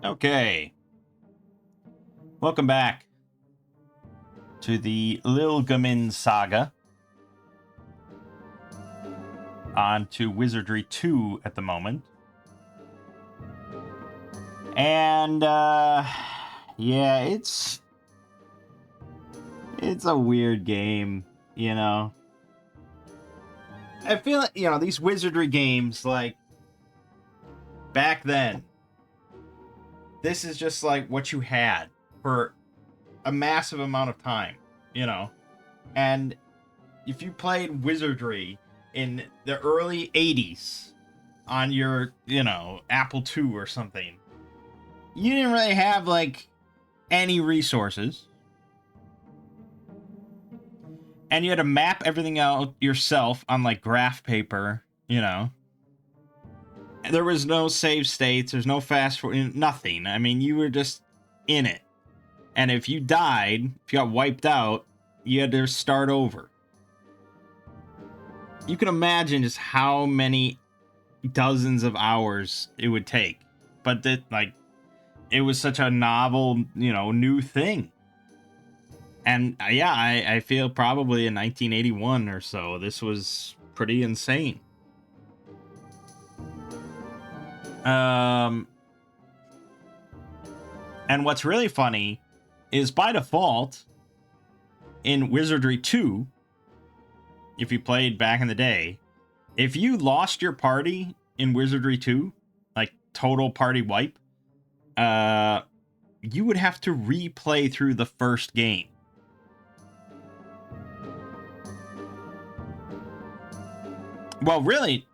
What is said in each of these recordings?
Okay, welcome back to the Lilgamin Saga. On to Wizardry 2 at the moment. And, yeah, it's a weird game, you know? I feel like, these Wizardry games, like, back then, this is just, like, what you had for a massive amount of time, And if you played Wizardry in the early 80s on your, Apple II or something, you didn't really have, like, any resources. And you had to map everything out yourself on, like, graph paper, There was no save states, there's no fast forward, nothing. I mean, you were just in it. And if you died, if you got wiped out, you had to start over. You can imagine just how many dozens of hours it would take. But it was such a novel, new thing. And yeah, I feel probably in 1981 or so, this was pretty insane. And what's really funny is by default in Wizardry 2, if you played back in the day, if you lost your party in Wizardry 2, like total party wipe, you would have to replay through the first game. Well, really,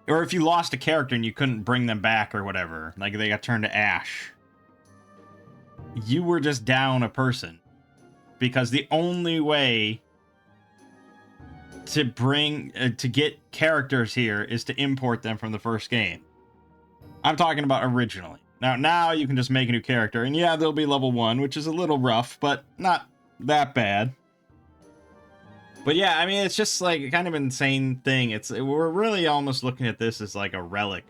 or if you lost a character and you couldn't bring them back or whatever, like they got turned to ash, you were just down a person. Because the only way to get characters here is to import them from the first game. I'm talking about originally. Now you can just make a new character, and yeah, they'll be level 1, which is a little rough, but not that bad. But yeah, I mean, it's just like a kind of insane thing. We're really almost looking at this as like a relic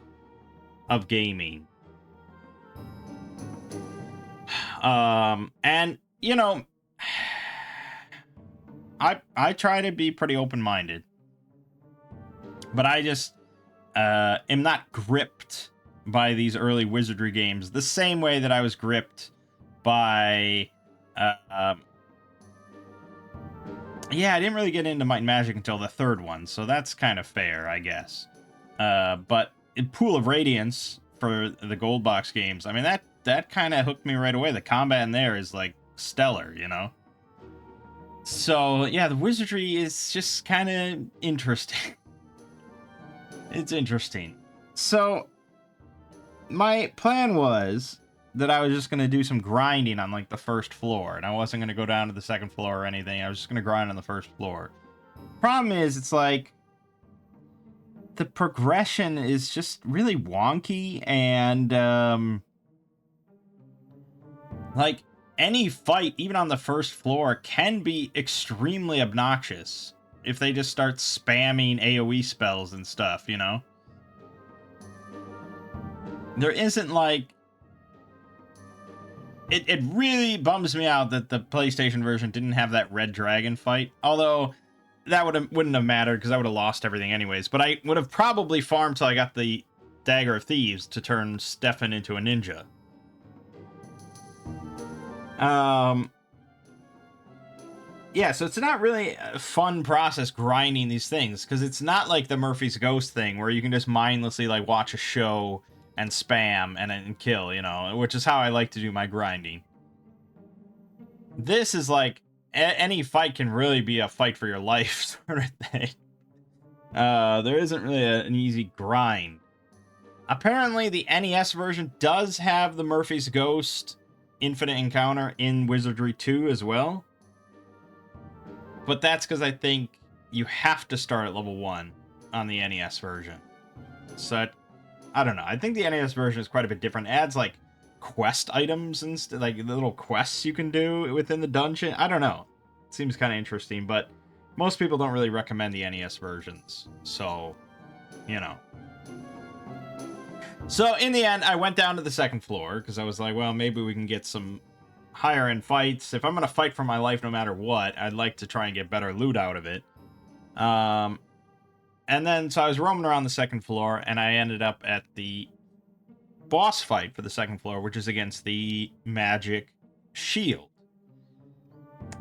of gaming. And I try to be pretty open-minded, but I just am not gripped by these early Wizardry games the same way that I was gripped by yeah, I didn't really get into Might and Magic until the third one, so that's kind of fair, I guess. But in Pool of Radiance for the Gold Box games, I mean, that kind of hooked me right away. The combat in there is, like, stellar, So, yeah, the Wizardry is just kind of interesting. It's interesting. So, my plan was that I was just going to do some grinding on, like, the first floor, and I wasn't going to go down to the second floor or anything. I was just going to grind on the first floor. Problem is, it's like, the progression is just really wonky, and, like, any fight, even on the first floor, can be extremely obnoxious if they just start spamming AoE spells and stuff, There isn't, like... It really bums me out that the PlayStation version didn't have that red dragon fight, although that wouldn't have mattered because I would have lost everything anyways, but I would have probably farmed till I got the Dagger of Thieves to turn Stefan into a ninja. Yeah, so it's not really a fun process grinding these things, because it's not like the Murphy's Ghost thing where you can just mindlessly, like, watch a show and spam and kill, which is how I like to do my grinding. This is like, any fight can really be a fight for your life sort of thing. There isn't really an easy grind. Apparently, the NES version does have the Murphy's Ghost Infinite Encounter in Wizardry 2 as well. But that's because I think you have to start at level 1 on the NES version. So, I don't know. I think the NES version is quite a bit different. It adds, like, quest items and like the little quests you can do within the dungeon. I don't know. It seems kind of interesting, but most people don't really recommend the NES versions. So, So in the end, I went down to the second floor because I was like, well, maybe we can get some higher end fights. If I'm going to fight for my life no matter what, I'd like to try and get better loot out of it. And then, so I was roaming around the second floor, and I ended up at the boss fight for the second floor, which is against the magic shield.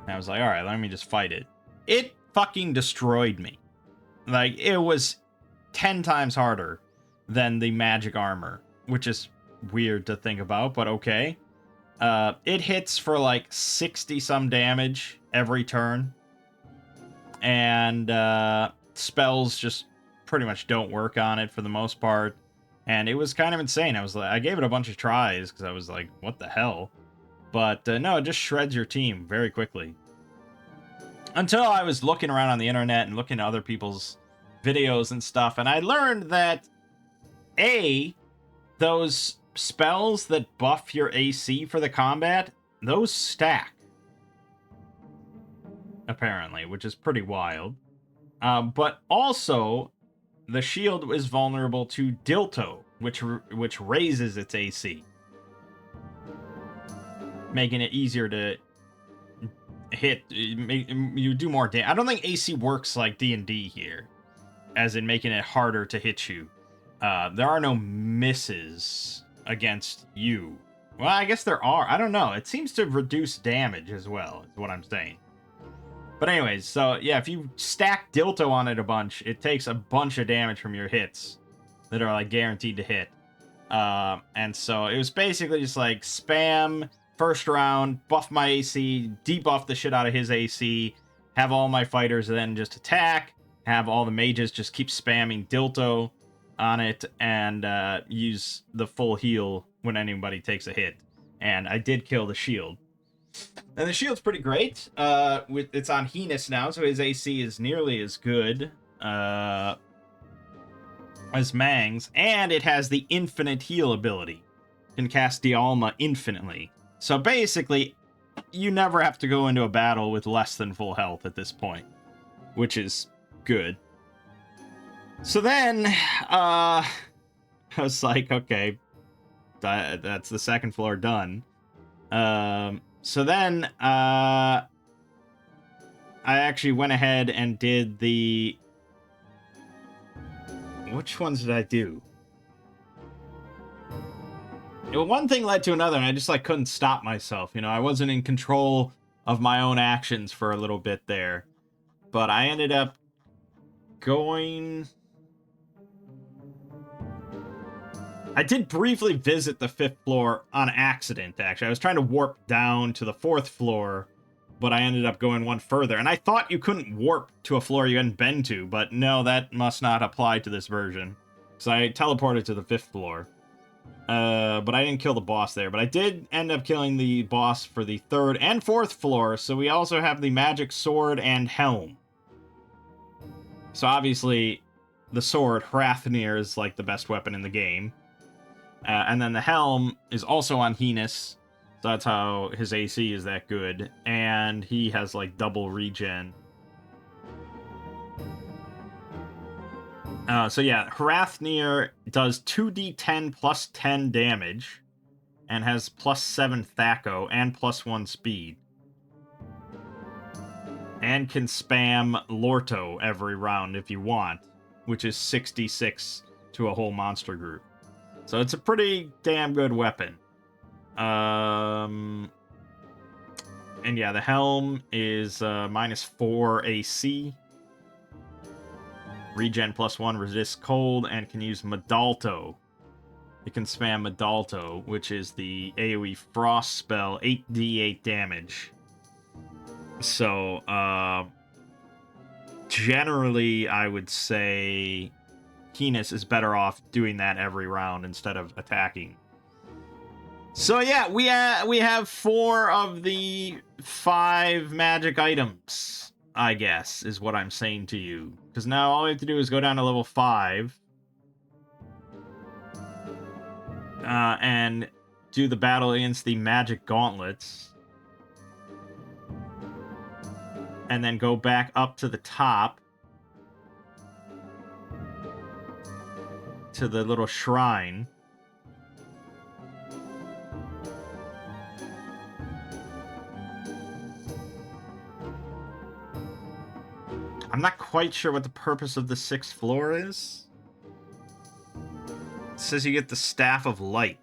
And I was like, all right, let me just fight it. It fucking destroyed me. Like, it was 10 times harder than the magic armor, which is weird to think about, but okay. It hits for like 60 some damage every turn, and spells just pretty much don't work on it for the most part, and it was kind of insane. I gave it a bunch of tries because I was like, what the hell? But no, it just shreds your team very quickly. Until I was looking around on the internet and looking at other people's videos and stuff, and I learned that those spells that buff your AC for the combat, those stack. Apparently, which is pretty wild. But also, the shield is vulnerable to Dilto, which raises its AC, making it easier to hit. You do more damage. I don't think AC works like D&D here, as in making it harder to hit you. There are no misses against you. Well, I guess there are. I don't know. It seems to reduce damage as well, is what I'm saying. But anyways, so yeah, if you stack Dilto on it a bunch, it takes a bunch of damage from your hits that are like guaranteed to hit. And so it was basically just like spam first round, buff my AC, debuff the shit out of his AC, have all my fighters then just attack, have all the mages just keep spamming Dilto on it, and use the full heal when anybody takes a hit. And I did kill the shield. And the shield's pretty great. It's on Heinous now, so his AC is nearly as good as Mangg's, and it has the infinite heal ability. You can cast Dialma infinitely. So basically, you never have to go into a battle with less than full health at this point, which is good. So then, I was like, okay, that's the second floor done. So then, I actually went ahead and did the... Which ones did I do? One thing led to another, and I just, like, couldn't stop myself. You know, I wasn't in control of my own actions for a little bit there. But I ended up going... I did briefly visit the 5th floor on accident, actually. I was trying to warp down to the 4th floor, but I ended up going one further. And I thought you couldn't warp to a floor you hadn't been to, but no, that must not apply to this version. So I teleported to the 5th floor. But I didn't kill the boss there. But I did end up killing the boss for the 3rd and 4th floor, so we also have the magic sword and helm. So obviously, the sword, Hrafnir, is like the best weapon in the game. And then the helm is also on Heinous, so that's how his AC is that good. And he has like double regen. So yeah, Hrafnir does 2d10 plus 10 damage, and has plus 7 Thaco and plus 1 speed. And can spam Lorto every round if you want, which is 66 to a whole monster group. So it's a pretty damn good weapon. And yeah, the helm is minus 4 AC. Regen plus 1, resists cold, and can use Madalto. It can spam Madalto, which is the AoE frost spell, 8d8 damage. So, generally, I would say Heinous is better off doing that every round instead of attacking. So yeah, we have 4 of the 5 magic items, I guess, is what I'm saying to you. Because now all we have to do is go down to level 5. And do the battle against the magic gauntlets. And then go back up to the top. To the little shrine. I'm not quite sure what the purpose of the 6th floor is. It says you get the Staff of Light.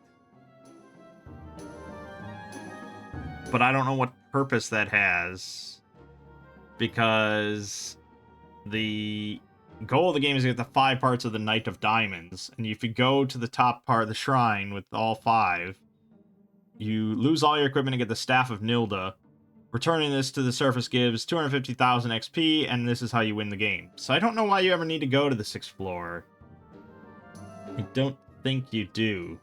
But I don't know what purpose that has. Because the goal of the game is to get the 5 parts of the Knight of Diamonds. And if you go to the top part of the shrine with all 5, you lose all your equipment and get the Staff of Nilda. Returning this to the surface gives 250,000 XP, and this is how you win the game. So I don't know why you ever need to go to the 6th floor. I don't think you do.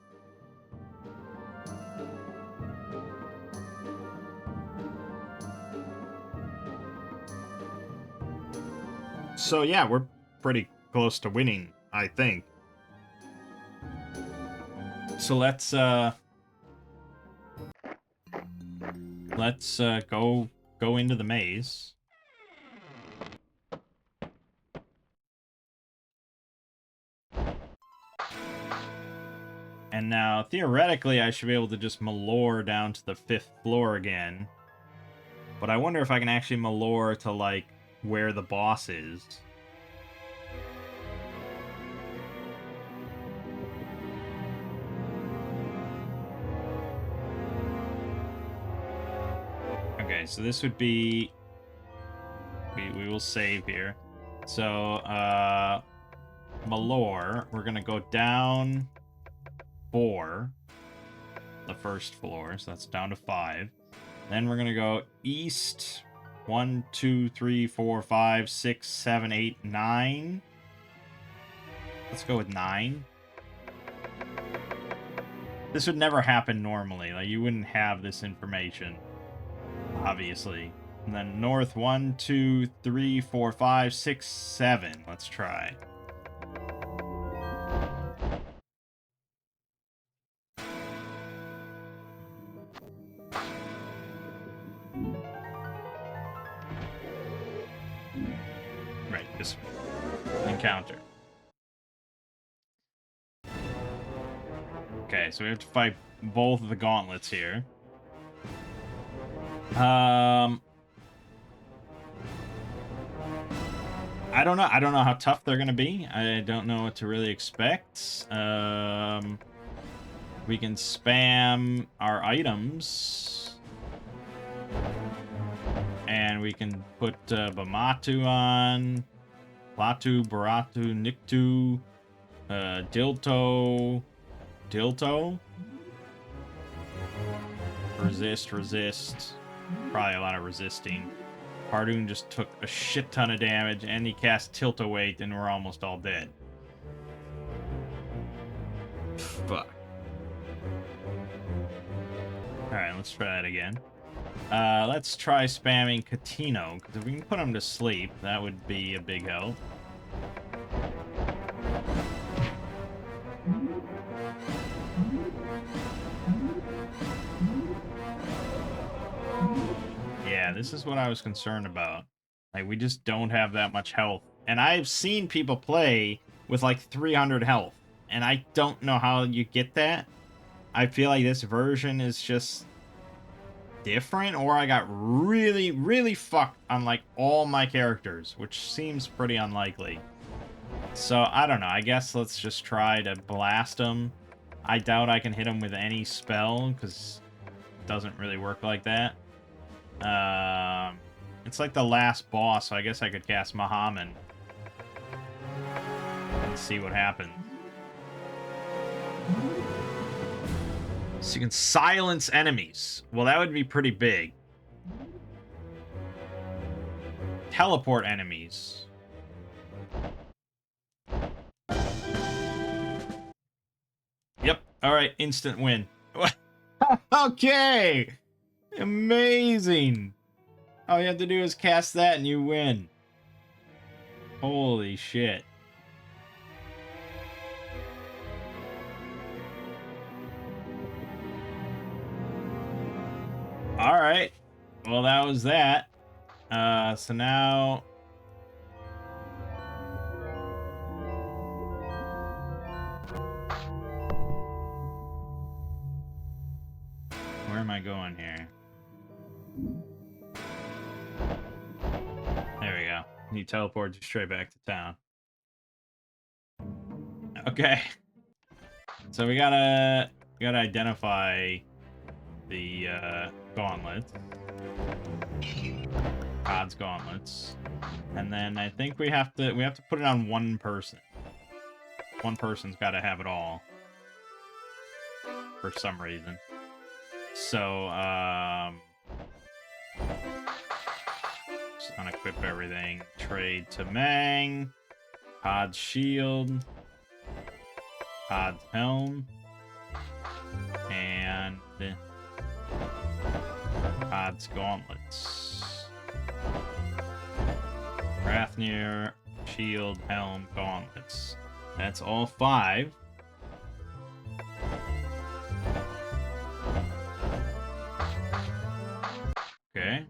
So yeah, we're pretty close to winning, I think. So let's go into the maze. And now, theoretically, I should be able to just malore down to the 5th floor again. But I wonder if I can actually malore to, like, where the boss is. Okay, so this would be... We will save here. So, malore, we're gonna go down 4, the 1st floor, so that's down to 5. Then we're gonna go east, 1, 2, 3, 4, 5, 6, 7, 8, 9. Let's go with 9. This would never happen normally. Like, you wouldn't have this information, obviously. And then north, 1, 2, 3, 4, 5, 6, 7. Let's try. Right, this encounter. Okay, so we have to fight both of the gauntlets here. I don't know. I don't know how tough they're gonna be. I don't know what to really expect. We can spam our items. And we can put Bamatu on. Latu, Baratu, Niktu, Dilto. Resist. Probably a lot of resisting. Pardoon just took a shit ton of damage, and he cast Tilt-A-Weight, and we're almost all dead. Fuck. Alright, let's try that again. Let's try spamming Catino, because if we can put him to sleep, that would be a big help. Yeah, this is what I was concerned about. Like, we just don't have that much health. And I've seen people play with, like, 300 health. And I don't know how you get that. I feel like this version is just different, or I got really, really fucked on, like, all my characters, which seems pretty unlikely. So, I don't know. I guess let's just try to blast him. I doubt I can hit him with any spell, because it doesn't really work like that. It's like the last boss, so I guess I could cast Muhammad and see what happens. So you can silence enemies. Well, that would be pretty big. Teleport enemies. Yep. All right. Instant win. Okay. Amazing. All you have to do is cast that and you win. Holy shit. All right. Well, that was that. So now... Where am I going here? There we go. He teleports you straight back to town. Okay. So we gotta identify the gauntlets. Odds gauntlets. And then I think we have to put it on one person. One person's gotta have it all. For some reason. So, just unequip everything. Trade to Mangg. Pod's shield. Pod's helm. And Pod's gauntlets. Rathnir, shield, helm, gauntlets. That's all 5. Okay.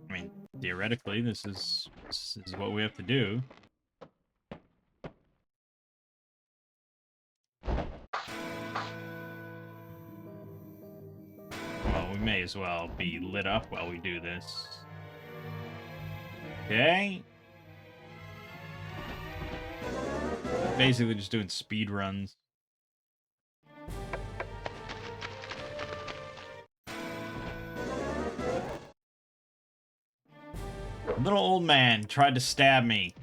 I mean, theoretically, this is what we have to do. Well, we may as well be lit up while we do this. Okay. Basically just doing speed runs. A little old man tried to stab me.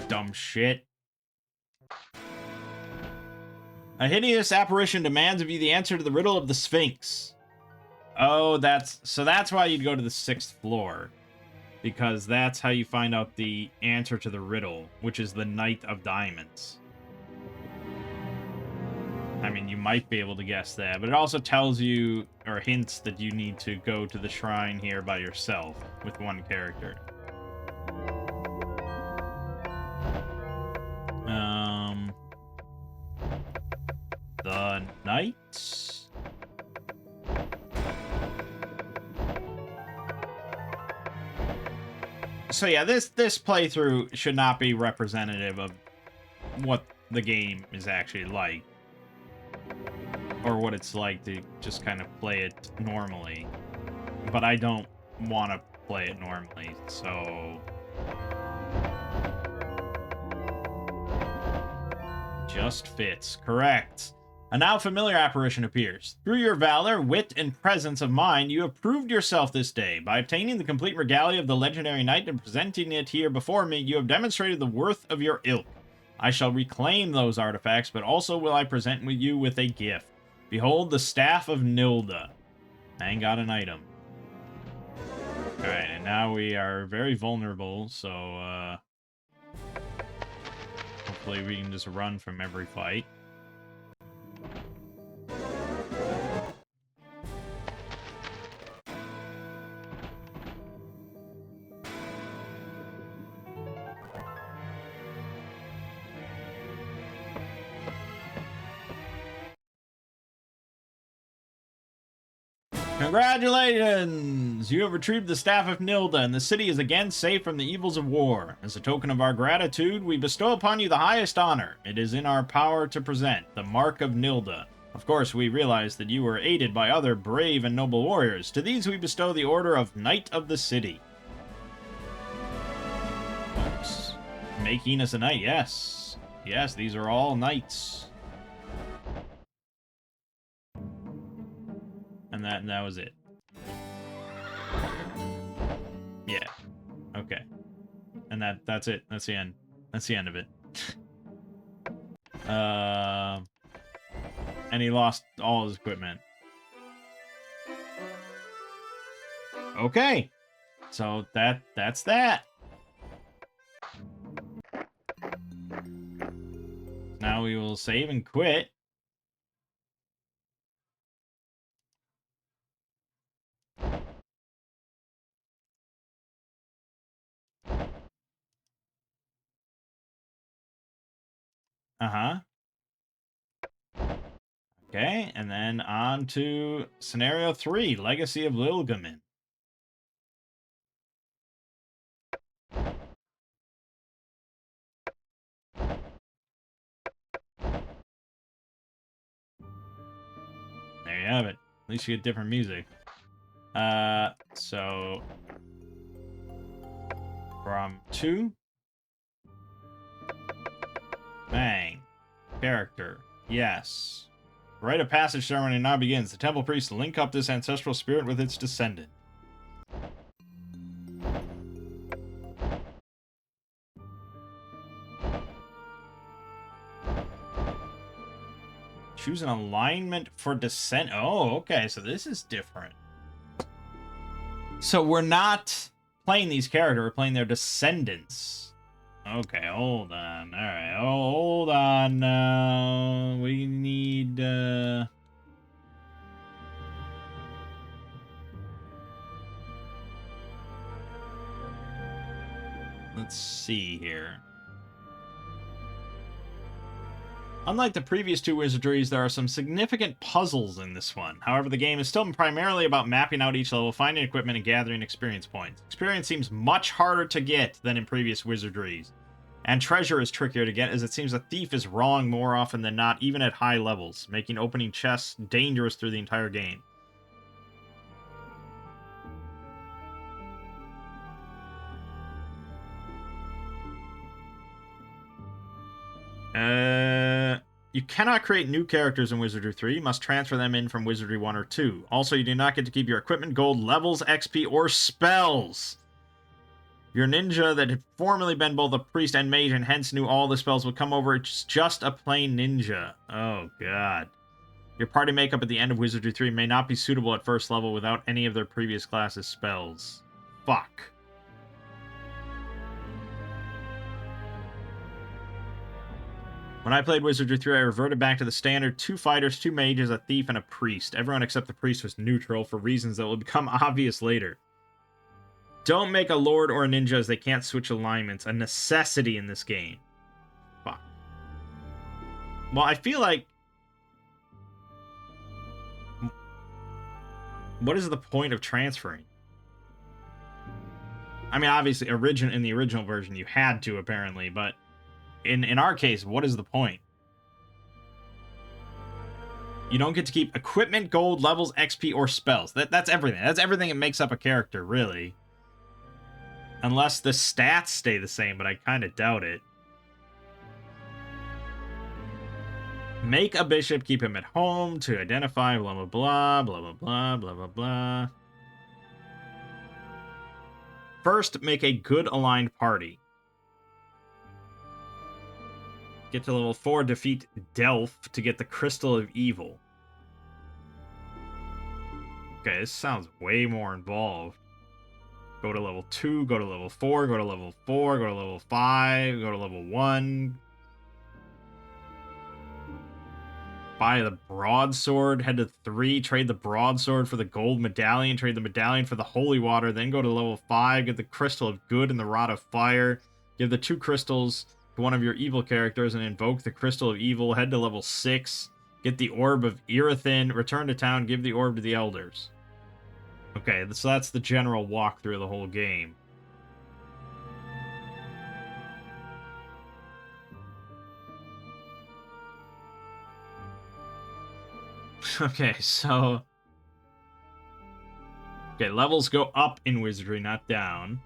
Dumb shit. A hideous apparition demands of you the answer to the riddle of the Sphinx. Oh, that's why you'd go to the 6th floor. Because that's how you find out the answer to the riddle, which is the Knight of Diamonds. I mean, you might be able to guess that, but it also tells you, or hints that you need to go to the shrine here by yourself, with one character. The Knight? So yeah, this playthrough should not be representative of what the game is actually like. Or what it's like to just kind of play it normally. But I don't want to play it normally, so... Just fits. Correct. A now familiar apparition appears. Through your valor, wit, and presence of mind, you have proved yourself this day. By obtaining the complete regalia of the legendary knight and presenting it here before me, you have demonstrated the worth of your ilk. I shall reclaim those artifacts, but also will I present you with a gift. Behold the Staff of Nilda. Mangg got an item. Alright, and now we are very vulnerable, so, hopefully we can just run from every fight. Congratulations! You have retrieved the Staff of Nilda, and the city is again safe from the evils of war. As a token of our gratitude, we bestow upon you the highest honor. It is in our power to present the Mark of Nilda. Of course, we realize that you were aided by other brave and noble warriors. To these we bestow the order of Knight of the City. Oops. Making us a knight, yes. Yes, these are all knights. And that was it. Yeah. Okay. And that's it. That's the end. That's the end of it. And he lost all his equipment. Okay. So that's that. Now we will save and quit. Uh-huh. Okay, and then on to Scenario 3, Legacy of Lilgamin. have it. At least you get different music. So from 2, Mangg, character, yes. Rite of passage ceremony now begins. The temple priests link up this ancestral spirit with its descendant. Choose an alignment for descent. Oh, okay, so this is different. So we're not playing these characters, we're playing their descendants. Okay, hold on. Alright, hold on. We need... Let's see here. Unlike the previous 2 Wizardries, there are some significant puzzles in this one. However, the game is still primarily about mapping out each level, finding equipment, and gathering experience points. Experience seems much harder to get than in previous Wizardries. And treasure is trickier to get, as it seems a thief is wrong more often than not, even at high levels, making opening chests dangerous through the entire game. You cannot create new characters in Wizardry 3. You must transfer them in from Wizardry 1 or 2. Also, you do not get to keep your equipment, gold, levels, XP, or spells. Your ninja that had formerly been both a priest and mage and hence knew all the spells would come over. It's just a plain ninja. Oh, God. Your party makeup at the end of Wizardry 3 may not be suitable at first level without any of their previous classes' spells. Fuck. When I played Wizardry 3, I reverted back to the standard 2 fighters, 2 mages, a thief, and a priest. Everyone except the priest was neutral for reasons that will become obvious later. Don't make a lord or a ninja as they can't switch alignments. A necessity in this game. Fuck. Well, I feel like... What is the point of transferring? I mean, obviously, in the original version, you had to, apparently, but... In our case, what is the point? You don't get to keep equipment, gold, levels, XP, or spells. That's everything. That's everything that makes up a character, really. Unless the stats stay the same, but I kind of doubt it. Make a bishop, keep him at home to identify, blah, blah, blah, blah, blah, blah, blah, blah, blah. First, make a good aligned party. Get to level 4, defeat Delph to get the Crystal of Evil. Okay, this sounds way more involved. Go to level 2, go to level 4, go to level 4, go to level 5, go to level 1. Buy the broadsword, head to 3, trade the broadsword for the gold medallion, trade the medallion for the holy water, then go to level 5, get the Crystal of Good and the Rod of Fire, give the 2 crystals to one of your evil characters and invoke the Crystal of Evil, head to level 6, get the Orb of Irithin, return to town, give the orb to the elders. Okay, so that's the general walkthrough of the whole game. Okay, so... Okay, levels go up in Wizardry, not down.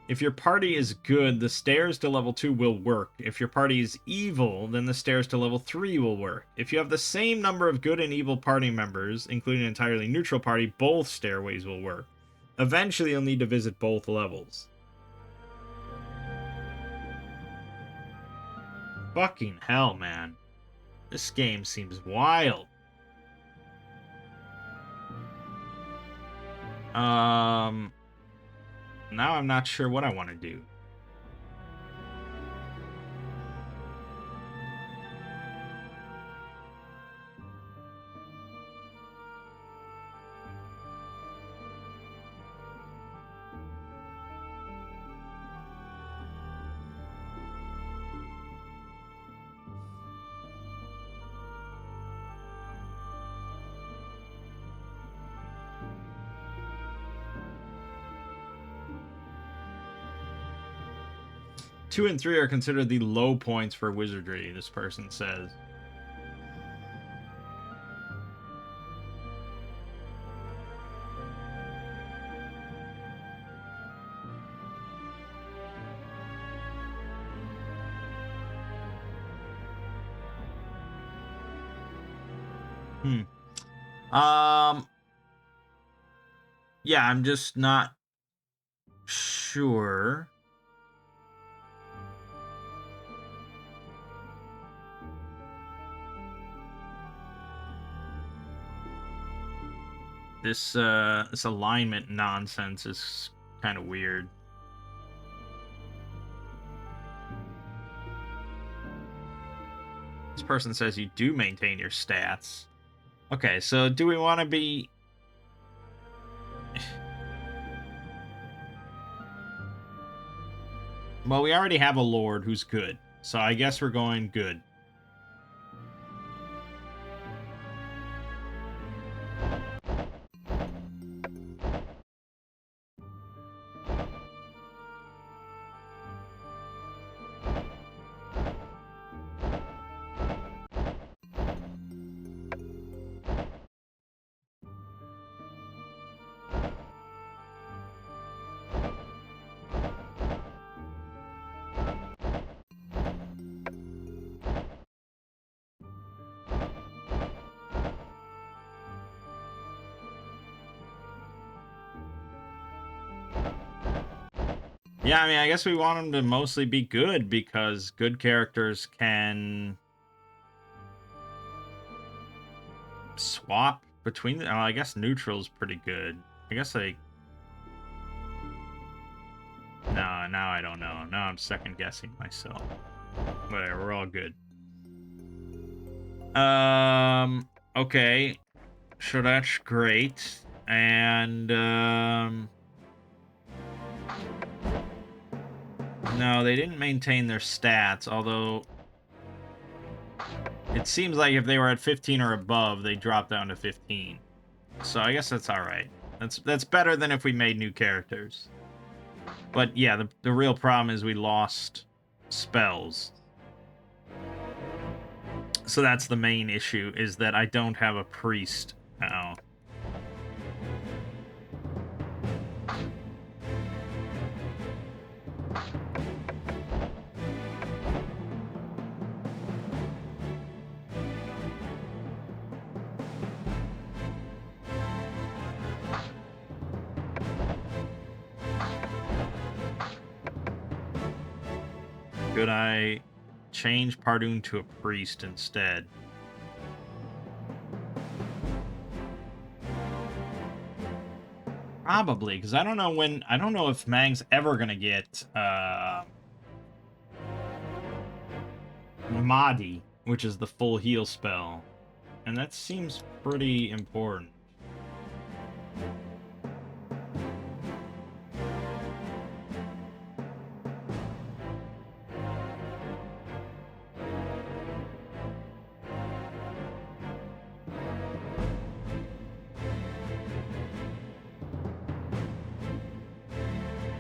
If your party is good, the stairs to level 2 will work. If your party is evil, then the stairs to level 3 will work. If you have the same number of good and evil party members, including an entirely neutral party, both stairways will work. Eventually, you'll need to visit both levels. Fucking hell, man. This game seems wild. Now I'm not sure what I want to do. Two and 3 are considered the low points for Wizardry, this person says. Yeah, I'm just not sure. This alignment nonsense is kind of weird. This person says you do maintain your stats. Okay, so do we want to be... Well, we already have a lord who's good, so I guess we're going good. Yeah, I mean, I guess we want them to mostly be good because good characters can swap between them. Oh, I guess neutral's pretty good. I guess like... No, now I don't know. Now I'm second guessing myself. Whatever, we're all good. Okay. So that's great. And, no, they didn't maintain their stats, although it seems like if they were at 15 or above, they dropped down to 15. So I guess that's alright. That's better than if we made new characters. But yeah, the real problem is we lost spells. So that's the main issue, is that I don't have a priest now. Could I change Pardoon to a priest instead? Probably, because I don't know if Mangg's ever gonna get Mahdi, which is the full heal spell. And that seems pretty important.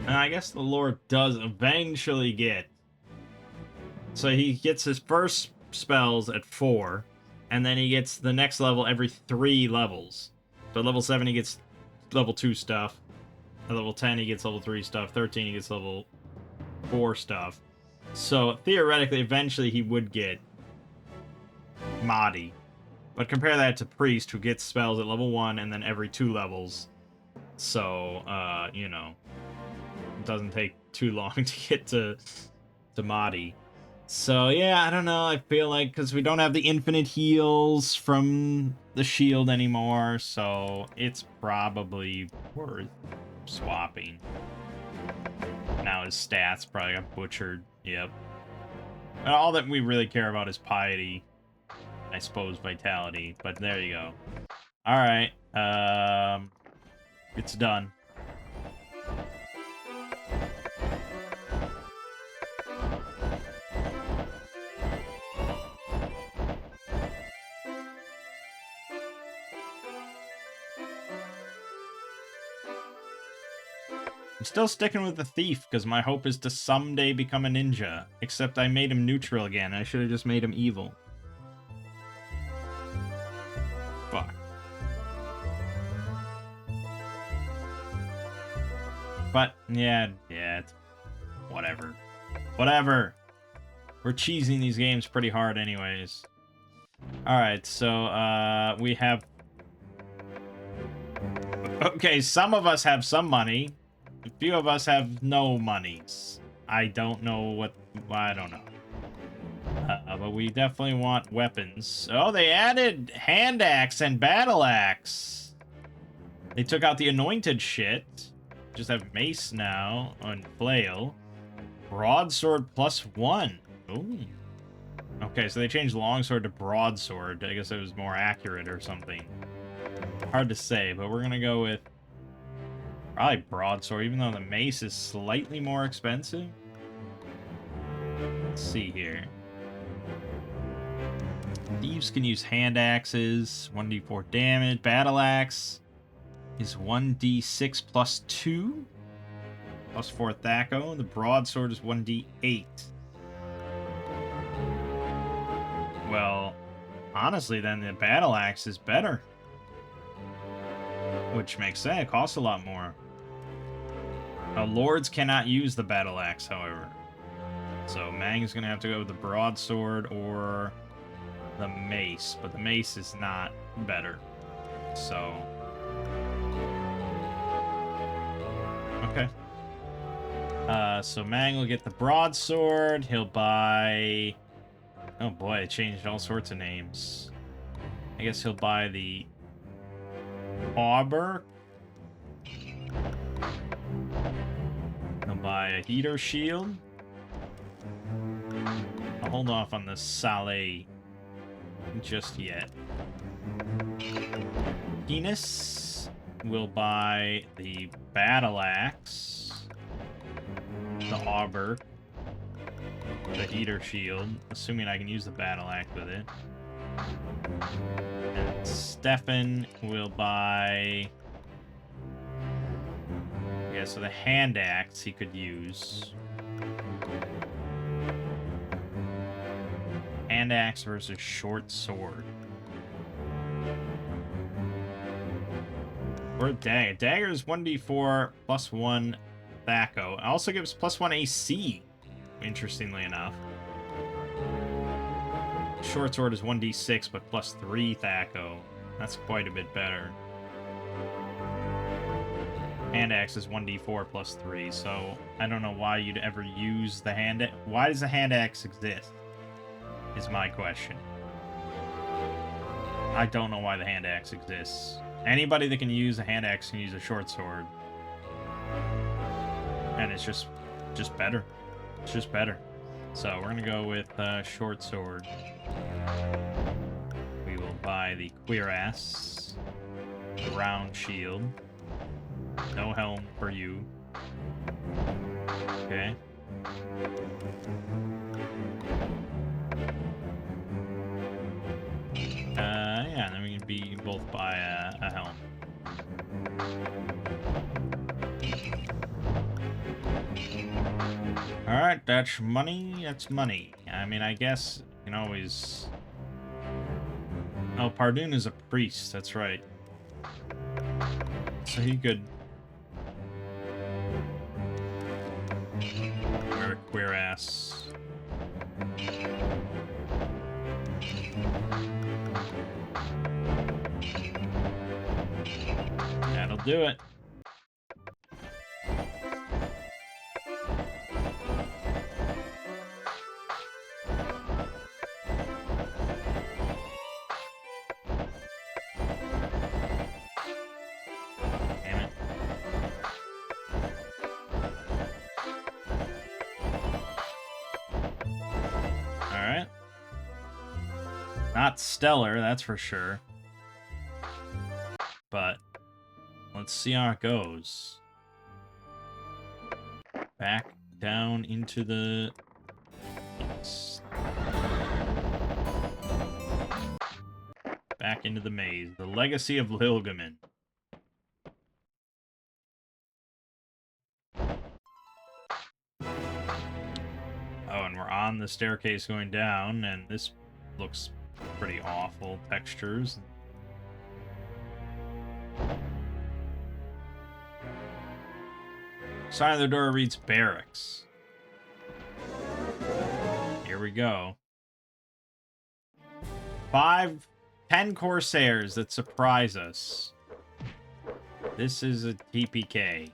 And I guess the Lord does eventually get... So he gets his first spells at 4, and then he gets the next level every 3 levels. So level 7 he gets level 2 stuff. At level 10 he gets level 3 stuff. 13 he gets level 4 stuff. So theoretically, eventually he would get Mahdi. But compare that to Priest, who gets spells at level 1 and then every 2 levels. So, you know, it doesn't take too long to get to Mahdi. So, yeah, I don't know. I feel like, because we don't have the infinite heals from the shield anymore, so it's probably worth swapping. Now his stats probably got butchered. Yep. And all that we really care about is piety. I suppose vitality, but there you go. Alright, it's done. I'm still sticking with the thief, because my hope is to someday become a ninja. Except I made him neutral again, I should have just made him evil. Fuck. But, yeah, it's... Whatever. Whatever! We're cheesing these games pretty hard anyways. Alright, so, we have... Okay, some of us have some money. A few of us have no monies. I don't know what... I don't know. But we definitely want weapons. Oh, they added hand axe and battle axe. They took out the anointed shit. Just have mace now and flail. Broadsword +1. Ooh. Okay, so they changed longsword to broadsword. I guess it was more accurate or something. Hard to say, but we're gonna go with probably broadsword, even though the mace is slightly more expensive. Let's see here. Thieves can use hand axes, 1d4 damage. Battle axe is 1d6 +2, +4 Thaco. The broadsword is 1d8. Well, honestly, then the battle axe is better. Which makes sense. It costs a lot more. Lords cannot use the battle axe, however. So Mangg is going to have to go with the broadsword or the mace. But the mace is not better. So... okay. So Mangg will get the broadsword. He'll buy... oh boy, it changed all sorts of names. I guess he'll buy the... Auber. He'll buy a heater shield. I'll hold off on the Saleh just yet. Penis will buy the battle axe, the auber, the heater shield, assuming I can use the battle axe with it. And Stefan will buy... yeah, so the hand axe he could use. Hand axe versus short sword. Or dagger. Dagger is 1d4 +1 Thaco. It also gives +1 AC, interestingly enough. Short sword is 1d6, but +3 Thaco. That's quite a bit better. Hand axe is 1d4 +3, so I don't know why you'd ever use the hand axe. Why does the hand axe exist? Is my question. I don't know why the hand axe exists. Anybody that can use a hand axe can use a short sword. And it's just better. It's just better. So we're gonna go with short sword. We will buy the cuirass, the round shield. No helm for you. Okay. Yeah, then we can both buy a helm. Alright, that's money. That's money. I mean, I guess you can always... oh, Pardoon is a priest. That's right. So he could... wear a cuirass. That'll do it. Damn it. Alright. Not stellar, that's for sure. But let's see how it goes. Back down into the... back into the maze. The Legacy of Lilgamen. Oh, and we're on the staircase going down, and this looks pretty awful. Textures. Sign of the door reads barracks. Here we go. 10 Corsairs that surprise us. This is a TPK.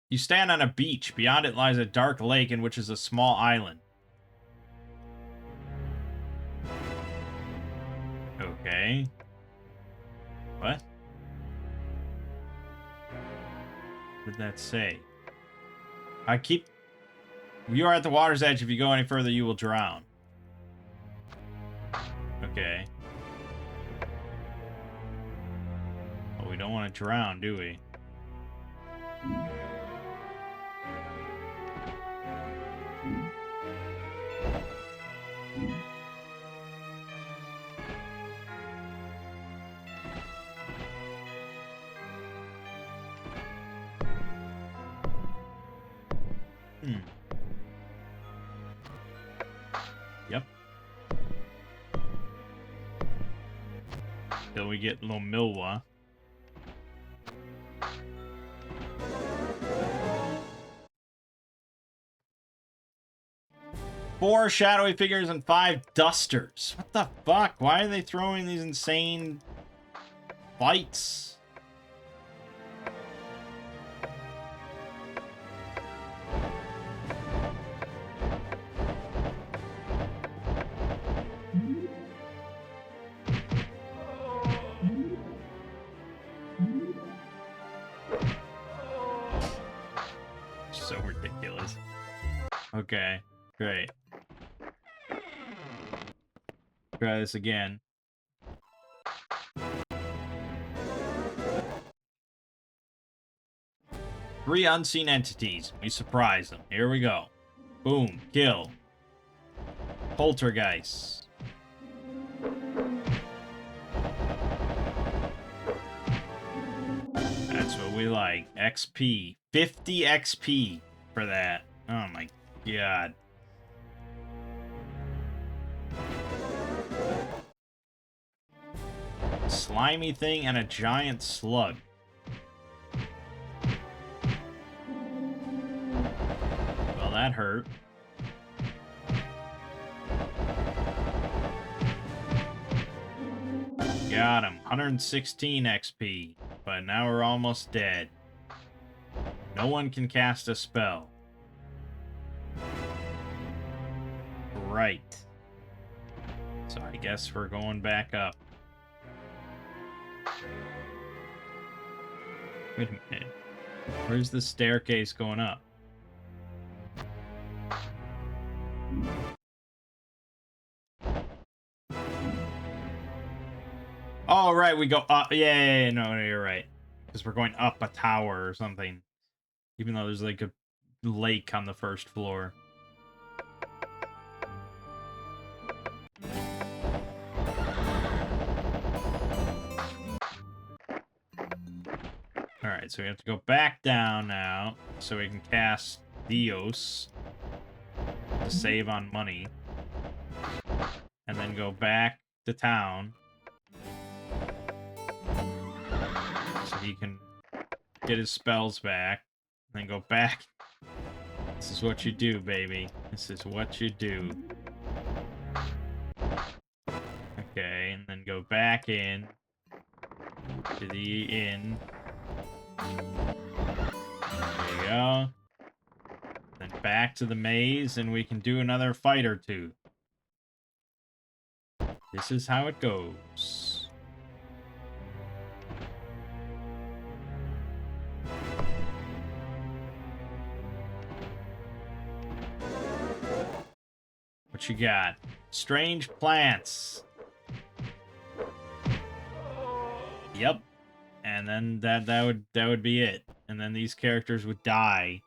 You stand on a beach. Beyond it lies a dark lake in which is a small island. Okay. What? What did that say? You are at the water's edge. If you go any further, you will drown. Okay. Well, we don't want to drown, do we? Yep. Till we get little Milwa. Four shadowy figures and 5 dusters. What the fuck? Why are they throwing these insane fights? So ridiculous. Okay, great. Try this again. Three unseen entities. We surprise them. Here we go. Boom. Kill. Poltergeist. That's what we like. XP. 50 XP for that. Oh my god. Slimy thing and a giant slug. Well, that hurt. Got him. 116 XP. But now we're almost dead. No one can cast a spell. Right. So I guess we're going back up. Wait a minute. Where's the staircase going up? Oh, right, we go up. Yeah, no, you're right. Because we're going up a tower or something. Even though there's like a lake on the first floor. Alright, so we have to go back down now so we can cast Dios to save on money. And then go back to town so he can get his spells back. And then go back. This is what you do, baby. This is what you do. Okay, and then go back in to the inn. There you go. Then back to the maze, and we can do another fight or two. This is how it goes. What you got? Strange plants. Yep. And then that would be it. And then these characters would die.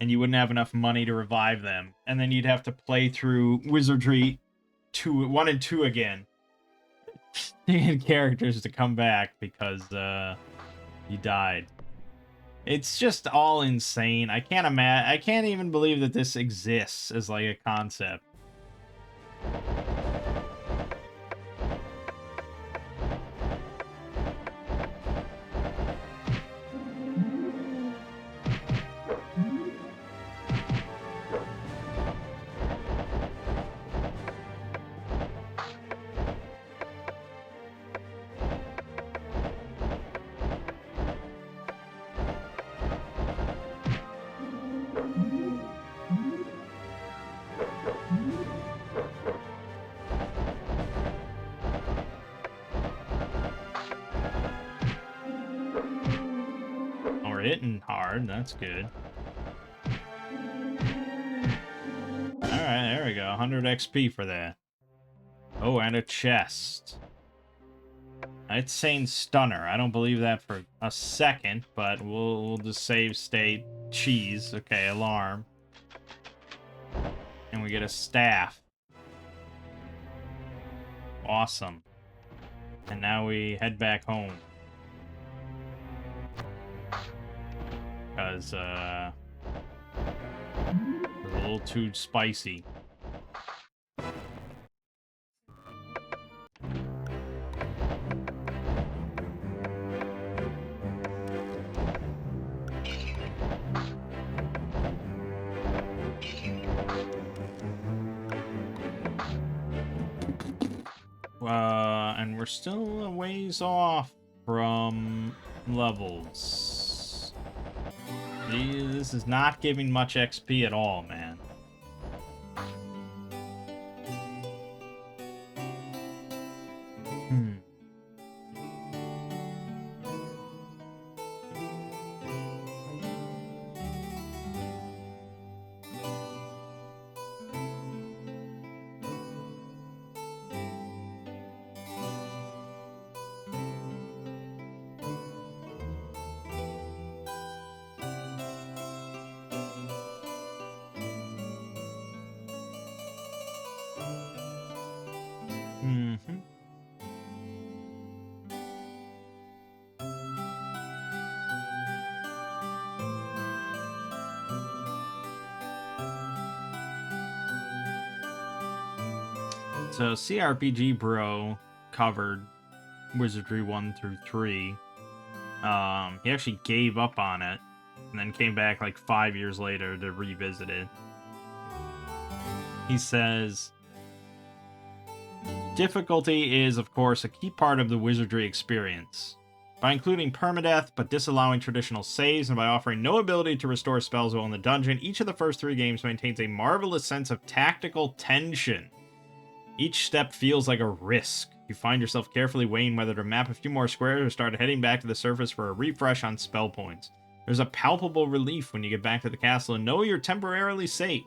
And you wouldn't have enough money to revive them. And then you'd have to play through Wizardry 1 and 2 again. To get characters to come back because you died. It's just all insane. I can't even believe that this exists as like a concept. hitting hard. That's good. Alright, there we go. 100 XP for that. Oh, and a chest. It's saying stunner. I don't believe that for a second, but we'll just save state cheese. Okay, alarm. And we get a staff. Awesome. And now we head back home. Because, it's a little too spicy. And we're still a ways off from levels. This is not giving much XP at all, man. So CRPG Bro covered Wizardry 1 through 3. He actually gave up on it and then came back like 5 years later to revisit it. He says, difficulty is, of course, a key part of the Wizardry experience. By including permadeath, but disallowing traditional saves, and by offering no ability to restore spells while in the dungeon, each of the first 3 games maintains a marvelous sense of tactical tension. Each step feels like a risk. You find yourself carefully weighing whether to map a few more squares or start heading back to the surface for a refresh on spell points. There's a palpable relief when you get back to the castle and know you're temporarily safe.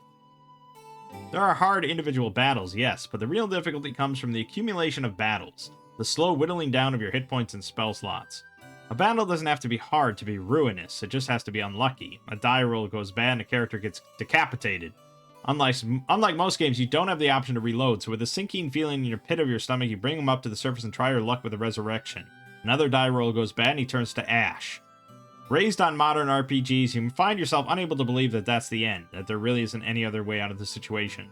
There are hard individual battles, yes, but the real difficulty comes from the accumulation of battles, the slow whittling down of your hit points and spell slots. A battle doesn't have to be hard to be ruinous, it just has to be unlucky. A die roll goes bad and a character gets decapitated. Unlike most games, you don't have the option to reload, so with a sinking feeling in your pit of your stomach, you bring him up to the surface and try your luck with a resurrection. Another die roll goes bad and he turns to ash. Raised on modern RPGs, you find yourself unable to believe that that's the end, that there really isn't any other way out of the situation.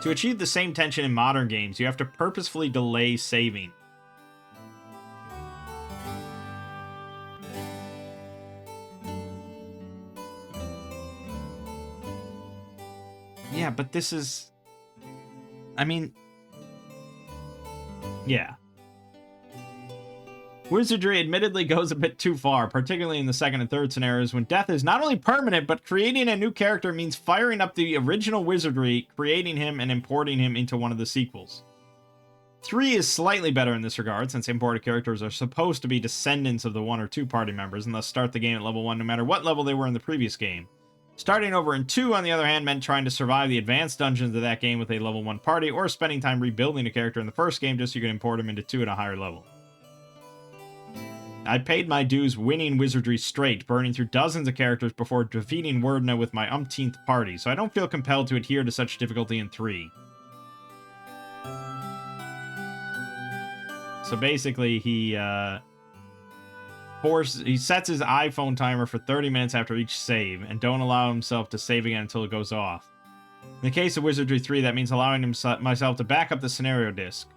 To achieve the same tension in modern games, you have to purposefully delay saving. Yeah, but this is... I mean... Yeah. Wizardry admittedly goes a bit too far, particularly in the second and third scenarios, when death is not only permanent, but creating a new character means firing up the original Wizardry, creating him, and importing him into one of the sequels. 3 is slightly better in this regard, since imported characters are supposed to be descendants of the 1 or 2 party members, and thus start the game at level 1 no matter what level they were in the previous game. Starting over in 2, on the other hand, meant trying to survive the advanced dungeons of that game with a level 1 party, or spending time rebuilding a character in the first game just so you could import him into 2 at a higher level. I paid my dues winning Wizardry straight, burning through dozens of characters before defeating Wordna with my umpteenth party, so I don't feel compelled to adhere to such difficulty in 3. So basically, he sets his iPhone timer for 30 minutes after each save, and don't allow himself to save again until it goes off. In the case of Wizardry 3, that means allowing myself to back up the scenario disk.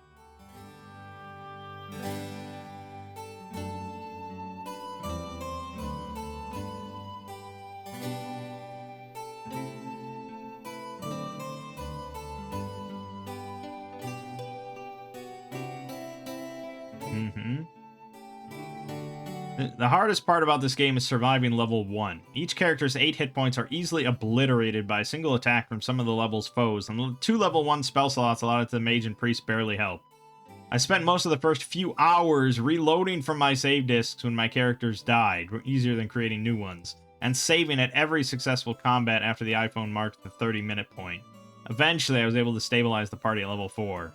The hardest part about this game is surviving level 1. Each character's 8 hit points are easily obliterated by a single attack from some of the level's foes, and 2 level 1 spell slots allotted to the mage and priest barely help. I spent most of the first few hours reloading from my save disks when my characters died, easier than creating new ones, and saving at every successful combat after the iPhone marked the 30-minute point. Eventually, I was able to stabilize the party at level 4.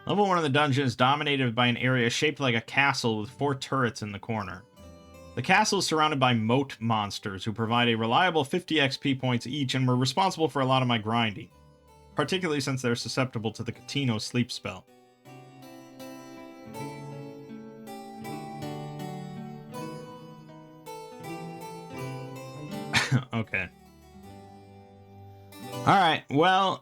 Level 1 of the dungeon is dominated by an area shaped like a castle with 4 turrets in the corner. The castle is surrounded by moat monsters who provide a reliable 50 XP points each and were responsible for a lot of my grinding, particularly since they're susceptible to the Catino sleep spell. Okay. Alright, well,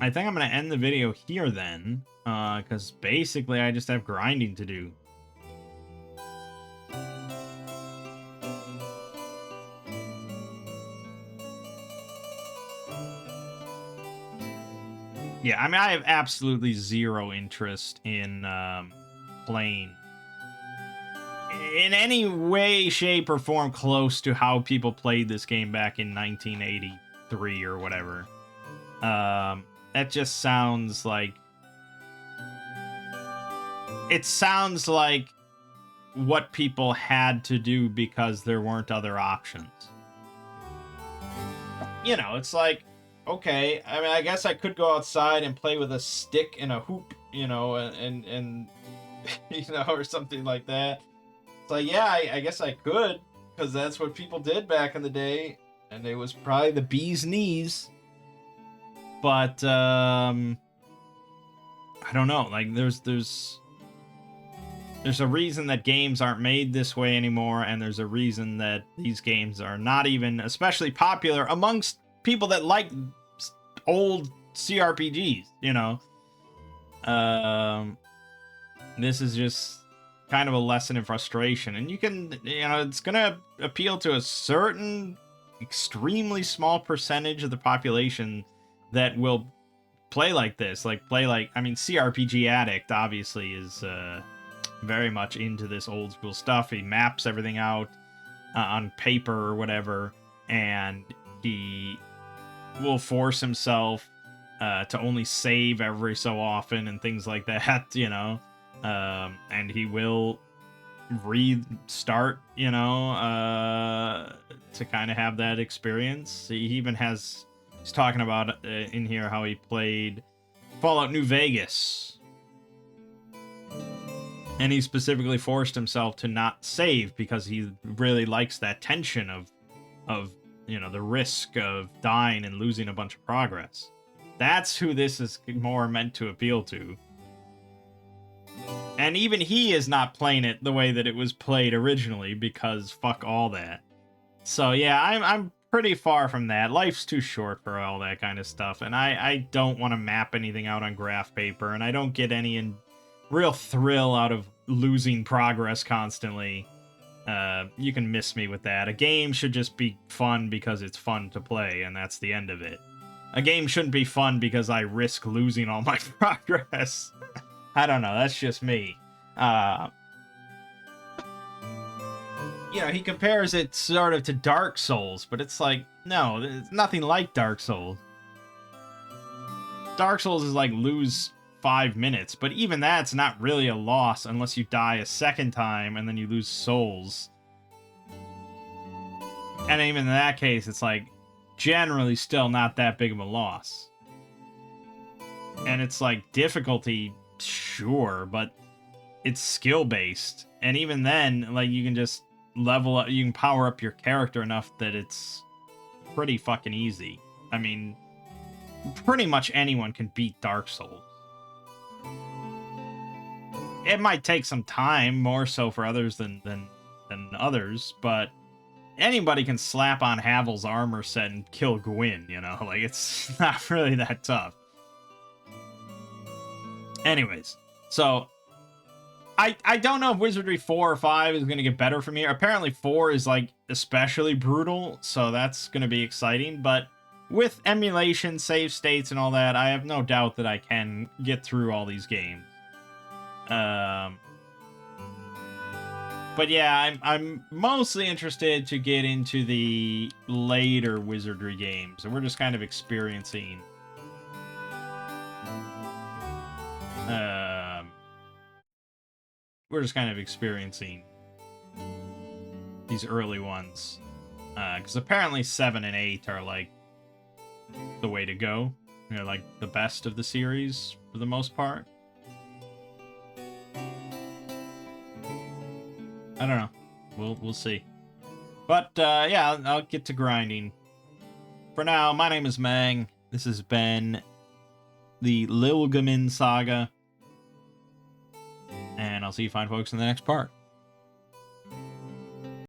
I think I'm going to end the video here then, because basically I just have grinding to do. Yeah, I mean, I have absolutely zero interest in playing in any way, shape, or form close to how people played this game back in 1983 or whatever. That just sounds like... It sounds like what people had to do because there weren't other options. You know, it's like, okay, I mean, I guess I could go outside and play with a stick and a hoop, you know, and you know, or something like that. It's like, yeah, I guess I could, because that's what people did back in the day, and it was probably the bee's knees. But I don't know. Like, there's a reason that games aren't made this way anymore, and there's a reason that these games are not even especially popular amongst people that like old CRPGs. You know, this is just kind of a lesson in frustration, and you can, you know, it's gonna appeal to a certain extremely small percentage of the population that will play like this, I mean, CRPG Addict obviously is very much into this old school stuff. He maps everything out on paper or whatever, and he will force himself to only save every so often and things like that, you know, and he will restart, you know, to kind of have that experience. He even has... He's talking about in here how he played Fallout New Vegas. And he specifically forced himself to not save because he really likes that tension of you know, the risk of dying and losing a bunch of progress. That's who this is more meant to appeal to. And even he is not playing it the way that it was played originally, because fuck all that. So yeah, I'm pretty far from that. Life's too short for all that kind of stuff, and I don't want to map anything out on graph paper, and I don't get any real thrill out of losing progress constantly. You can miss me with that. A game should just be fun because it's fun to play, and that's the end of it. A game shouldn't be fun because I risk losing all my progress. I don't know, that's just me. You know, he compares it sort of to Dark Souls, but it's like, no, it's nothing like Dark Souls. Dark Souls is like lose 5 minutes, but even that's not really a loss unless you die a second time and then you lose souls. And even in that case, it's like generally still not that big of a loss. And it's like difficulty, sure, but it's skill based. And even then, like, you can just level up, you can power up your character enough that it's pretty fucking easy. I mean, pretty much anyone can beat Dark Souls. It might take some time, more so for others than others, but anybody can slap on Havel's armor set and kill Gwyn, you know? Like, it's not really that tough. Anyways, so I don't know if Wizardry 4 or 5 is going to get better from here. Apparently 4 is like especially brutal, so that's going to be exciting. But with emulation, save states, and all that, I have no doubt that I can get through all these games. But yeah, I'm mostly interested to get into the later Wizardry games, and we're just kind of experiencing these early ones, because apparently 7 and 8 are like the way to go. They're like the best of the series for the most part. I don't know. We'll see. But yeah, I'll get to grinding. For now, my name is Mangg. This has been the Lilgamin Saga. And I'll see you fine folks in the next part.